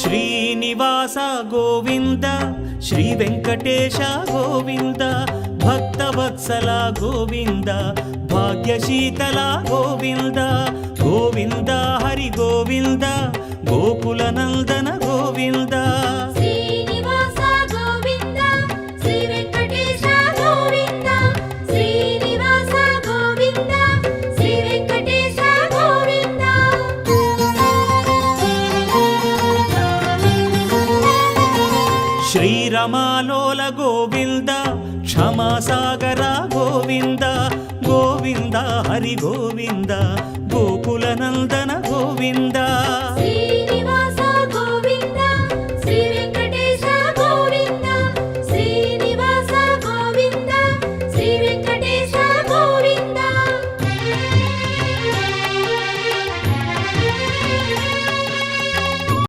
Srinivasa Govinda Shri Venkatesha Govinda Bhaktavatsala Govinda భాగ్యశీతల Govinda Govinda Hari Govinda Gokula Nandana Govinda Srinivasa Govinda Shri Venkatesha Govinda Srinivasa Govinda Shri Venkatesha Govinda శ్రీరమాలోల Govinda క్షమాసాగర Govinda Govinda Hari Govinda Gokula Nandana Govinda